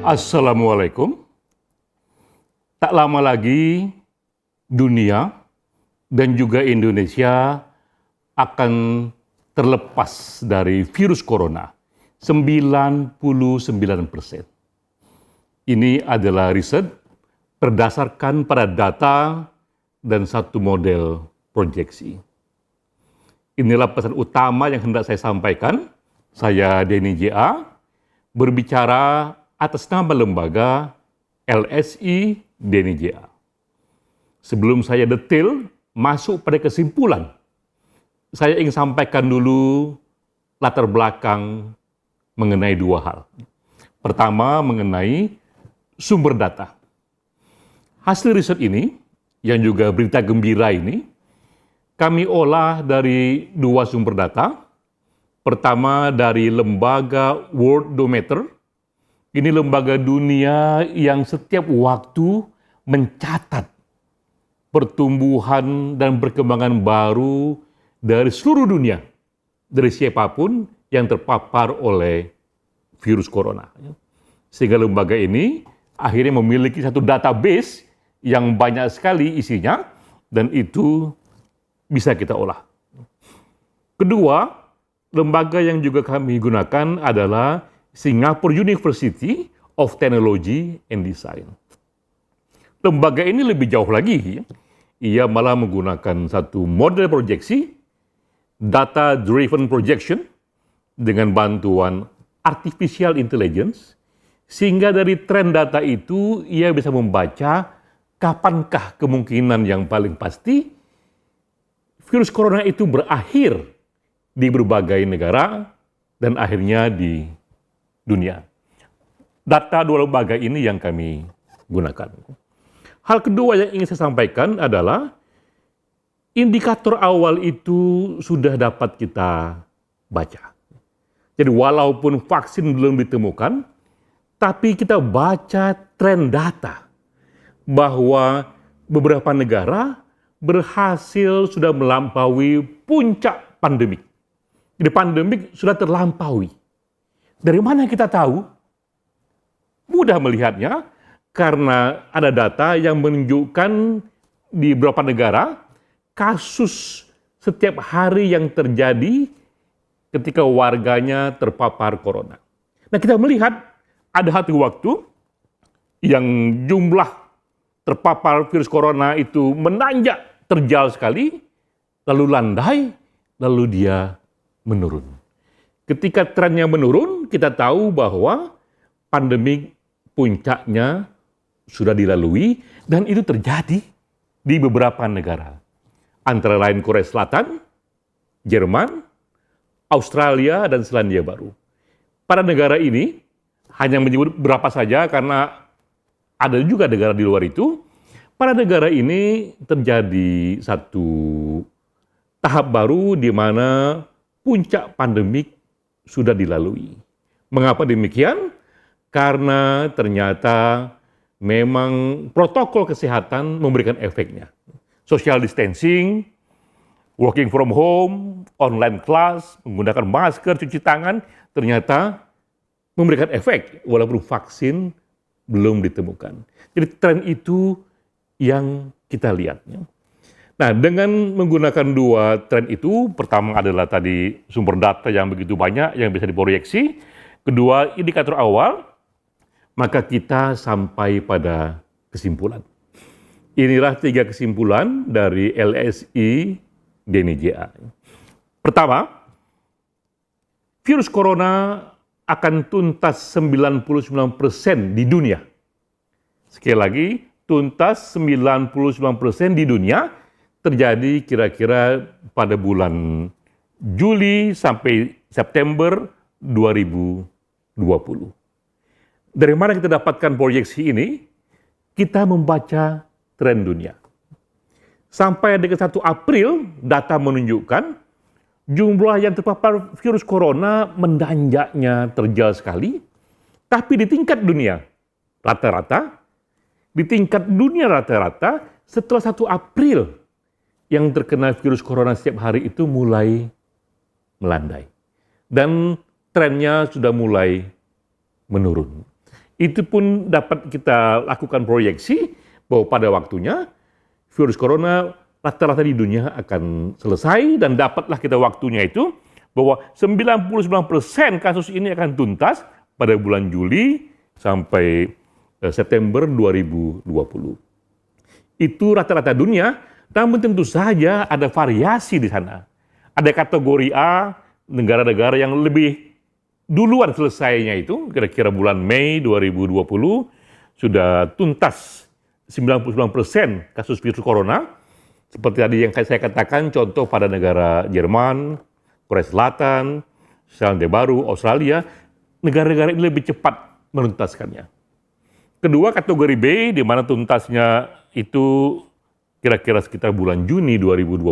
Assalamualaikum. Tak lama lagi dunia dan juga Indonesia akan terlepas dari virus corona 99%. Ini adalah riset berdasarkan pada data dan satu model proyeksi. Inilah pesan utama yang hendak saya sampaikan. Saya Denny J.A. berbicara atas nama lembaga LSI Denny J.A. Sebelum saya detail masuk pada kesimpulan, saya ingin sampaikan dulu latar belakang mengenai dua hal. Pertama, mengenai sumber data. Hasil riset ini, yang juga berita gembira ini, kami olah dari dua sumber data. Pertama dari lembaga Worldometer. Ini lembaga dunia yang setiap waktu mencatat pertumbuhan dan perkembangan baru dari seluruh dunia, dari siapapun yang terpapar oleh virus corona. Sehingga lembaga ini akhirnya memiliki satu database yang banyak sekali isinya, dan itu bisa kita olah. Kedua, lembaga yang juga kami gunakan adalah Singapore University of Technology and Design. Lembaga ini lebih jauh lagi. Ia malah menggunakan satu model proyeksi, data-driven projection, dengan bantuan artificial intelligence, sehingga dari tren data itu ia bisa membaca kapankah kemungkinan yang paling pasti virus corona itu berakhir di berbagai negara dan akhirnya di dunia. Data dua lembaga ini yang kami gunakan. Hal kedua yang ingin saya sampaikan adalah indikator awal itu sudah dapat kita baca. Jadi walaupun vaksin belum ditemukan, tapi kita baca tren data bahwa beberapa negara berhasil sudah melampaui puncak pandemik. Jadi pandemik sudah terlampaui. Dari mana kita tahu? Mudah melihatnya karena ada data yang menunjukkan di beberapa negara kasus setiap hari yang terjadi ketika warganya terpapar corona. Nah, kita melihat ada satu waktu yang jumlah terpapar virus corona itu menanjak terjal sekali, lalu landai, lalu dia menurun. Ketika trennya menurun, kita tahu bahwa pandemi puncaknya sudah dilalui dan itu terjadi di beberapa negara. Antara lain Korea Selatan, Jerman, Australia, dan Selandia Baru. Pada negara ini, hanya menyebut berapa saja karena ada juga negara di luar itu. Pada negara ini terjadi satu tahap baru di mana puncak pandemik sudah dilalui. Mengapa demikian? Karena ternyata memang protokol kesehatan memberikan efeknya. Social distancing, working from home, online class, menggunakan masker, cuci tangan, ternyata memberikan efek walaupun vaksin belum ditemukan. Jadi tren itu yang kita lihat. Nah, dengan menggunakan dua tren itu, pertama adalah tadi sumber data yang begitu banyak yang bisa diproyeksi, kedua indikator awal, maka kita sampai pada kesimpulan. Inilah 3 kesimpulan dari LSI Denny J.A. Pertama, virus corona akan tuntas 99% di dunia. Sekali lagi, tuntas 99% di dunia terjadi kira-kira pada bulan Juli sampai September 2020. Dari mana kita dapatkan proyeksi ini? Kita membaca tren dunia. Sampai dengan 1 April, data menunjukkan jumlah yang terpapar virus corona menanjaknya terjal sekali. Tapi di tingkat dunia, rata-rata, setelah 1 April, yang terkena virus corona setiap hari itu mulai melandai. Dan trennya sudah mulai menurun. Itu pun dapat kita lakukan proyeksi bahwa pada waktunya virus corona rata-rata di dunia akan selesai, dan dapatlah kita waktunya itu bahwa 99% kasus ini akan tuntas pada bulan Juli sampai September 2020. Itu rata-rata dunia, namun tentu saja ada variasi di sana. Ada kategori A, negara-negara yang lebih duluan selesainya itu, kira-kira bulan Mei 2020, sudah tuntas 99% kasus virus corona. Seperti tadi yang saya katakan, contoh pada negara Jerman, Korea Selatan, Selandia Baru, Australia, negara-negara ini lebih cepat menuntaskannya. Kedua, kategori B, di mana tuntasnya itu kira-kira sekitar bulan Juni 2020,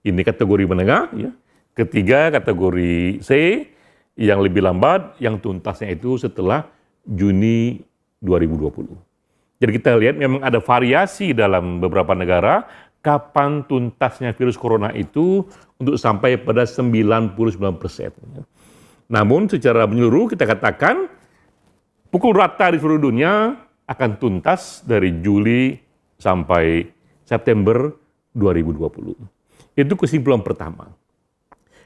ini kategori menengah. Ya. Ketiga, kategori C, yang lebih lambat, yang tuntasnya itu setelah Juni 2020. Jadi kita lihat memang ada variasi dalam beberapa negara kapan tuntasnya virus corona itu untuk sampai pada 99%. Namun secara menyeluruh kita katakan pukul rata di seluruh dunia akan tuntas dari Juli sampai September 2020. Itu kesimpulan pertama.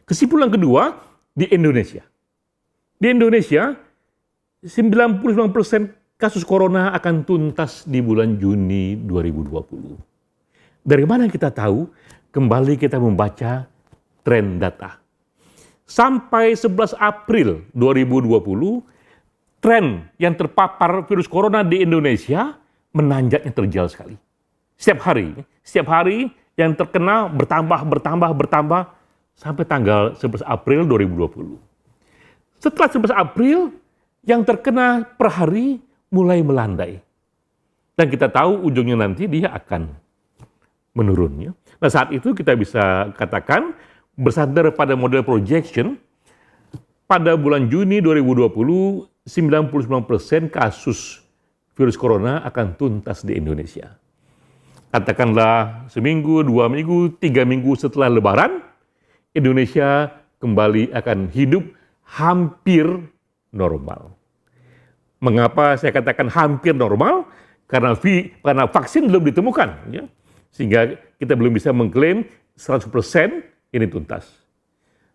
Kesimpulan kedua, di Indonesia. Di Indonesia, 99% kasus corona akan tuntas di bulan Juni 2020. Dari mana kita tahu? Kembali kita membaca tren data. Sampai 11 April 2020, tren yang terpapar virus corona di Indonesia menanjaknya terjal sekali. Setiap hari yang terkena bertambah sampai tanggal 11 April 2020. Setelah 11 April, yang terkena per hari mulai melandai. Dan kita tahu ujungnya nanti dia akan menurunnya. Nah, saat itu kita bisa katakan bersandar pada model projection, pada bulan Juni 2020, 99% kasus virus corona akan tuntas di Indonesia. Katakanlah seminggu, 2 minggu, 3 minggu setelah Lebaran, Indonesia kembali akan hidup hampir normal. Mengapa saya katakan hampir normal? Karena vaksin belum ditemukan, ya. Sehingga kita belum bisa mengklaim 100% ini tuntas.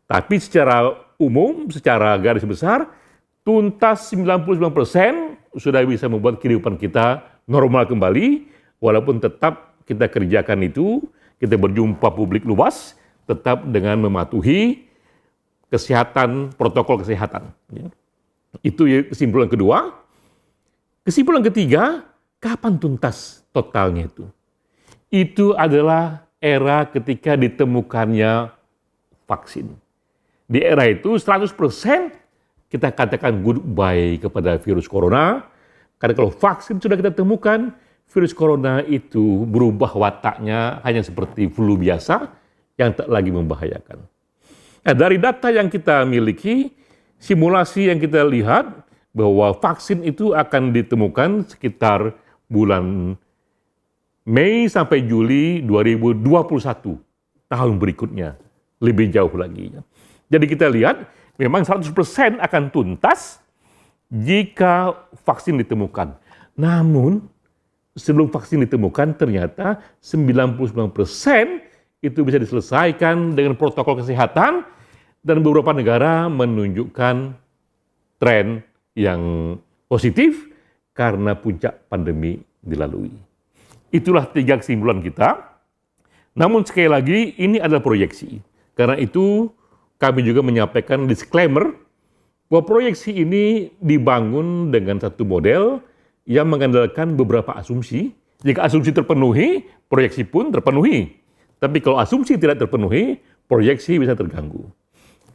Tapi secara umum, secara garis besar, tuntas 99% sudah bisa membuat kehidupan kita normal kembali, walaupun tetap kita kerjakan itu, kita berjumpa publik luas, tetap dengan mematuhi kesehatan, protokol kesehatan. Ya. Itu kesimpulan kedua. Kesimpulan ketiga, kapan tuntas totalnya itu? Itu adalah era ketika ditemukannya vaksin. Di era itu 100% kita katakan goodbye kepada virus corona, karena kalau vaksin sudah kita temukan, virus corona itu berubah wataknya hanya seperti flu biasa yang tak lagi membahayakan. Nah, dari data yang kita miliki, simulasi yang kita lihat bahwa vaksin itu akan ditemukan sekitar bulan Mei sampai Juli 2021, tahun berikutnya, lebih jauh lagi. Jadi kita lihat memang 100% akan tuntas jika vaksin ditemukan. Namun sebelum vaksin ditemukan ternyata 99% itu bisa diselesaikan dengan protokol kesehatan, dan beberapa negara menunjukkan tren yang positif karena puncak pandemi dilalui. Itulah 3 kesimpulan kita. Namun sekali lagi ini adalah proyeksi. Karena itu kami juga menyampaikan disclaimer bahwa proyeksi ini dibangun dengan satu model yang mengandalkan beberapa asumsi. Jika asumsi terpenuhi, proyeksi pun terpenuhi. Tapi kalau asumsi tidak terpenuhi, proyeksi bisa terganggu.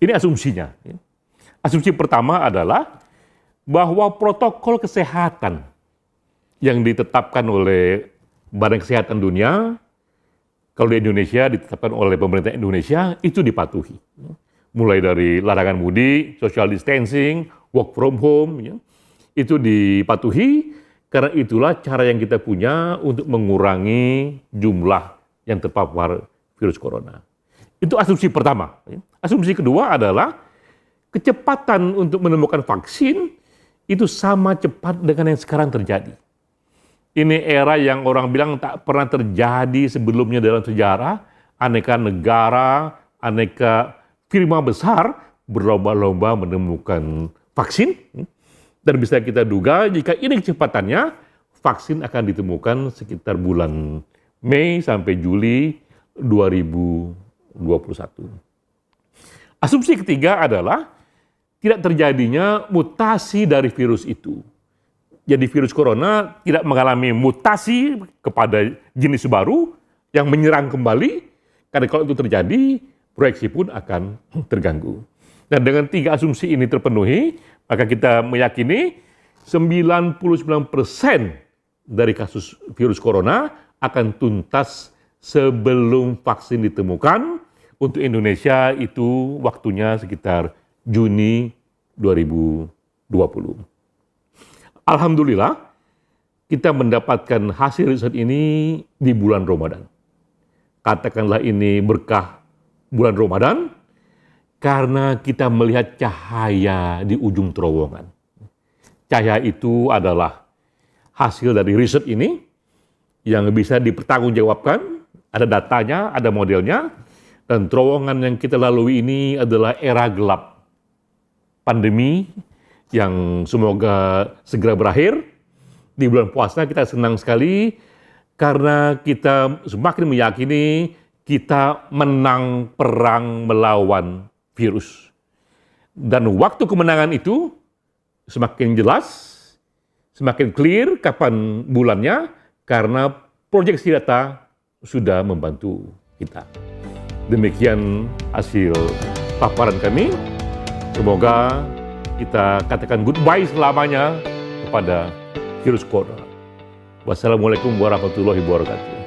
Ini asumsinya. Asumsi pertama adalah bahwa protokol kesehatan yang ditetapkan oleh Badan Kesehatan Dunia, kalau di Indonesia ditetapkan oleh pemerintah Indonesia, itu dipatuhi. Mulai dari larangan mudik, social distancing, work from home, ya, itu dipatuhi, karena itulah cara yang kita punya untuk mengurangi jumlah yang terpapar virus corona. Itu asumsi pertama. Asumsi kedua adalah kecepatan untuk menemukan vaksin itu sama cepat dengan yang sekarang terjadi. Ini era yang orang bilang tak pernah terjadi sebelumnya dalam sejarah. Aneka negara, aneka firma besar berlomba-lomba menemukan vaksin. Dan bisa kita duga jika ini kecepatannya, vaksin akan ditemukan sekitar bulan Mei sampai Juli 2021. Asumsi ketiga adalah tidak terjadinya mutasi dari virus itu. Jadi virus corona tidak mengalami mutasi kepada jenis baru yang menyerang kembali, karena kalau itu terjadi, proyeksi pun akan terganggu. Dan dengan 3 asumsi ini terpenuhi, maka kita meyakini 99% dari kasus virus corona akan tuntas sebelum vaksin ditemukan. Untuk Indonesia itu waktunya sekitar Juni 2020. Alhamdulillah, kita mendapatkan hasil riset ini di bulan Ramadan. Katakanlah ini berkah bulan Ramadan, karena kita melihat cahaya di ujung terowongan. Cahaya itu adalah hasil dari riset ini yang bisa dipertanggungjawabkan, ada datanya, ada modelnya, dan terowongan yang kita lalui ini adalah era gelap. Pandemi yang semoga segera berakhir. Di bulan puasa kita senang sekali karena kita semakin meyakini kita menang perang melawan virus. Dan waktu kemenangan itu semakin jelas, semakin clear kapan bulannya, karena proyeksi data sudah membantu kita. Demikian hasil paparan kami. Semoga kita katakan goodbye selamanya kepada virus corona. Wassalamualaikum warahmatullahi wabarakatuh.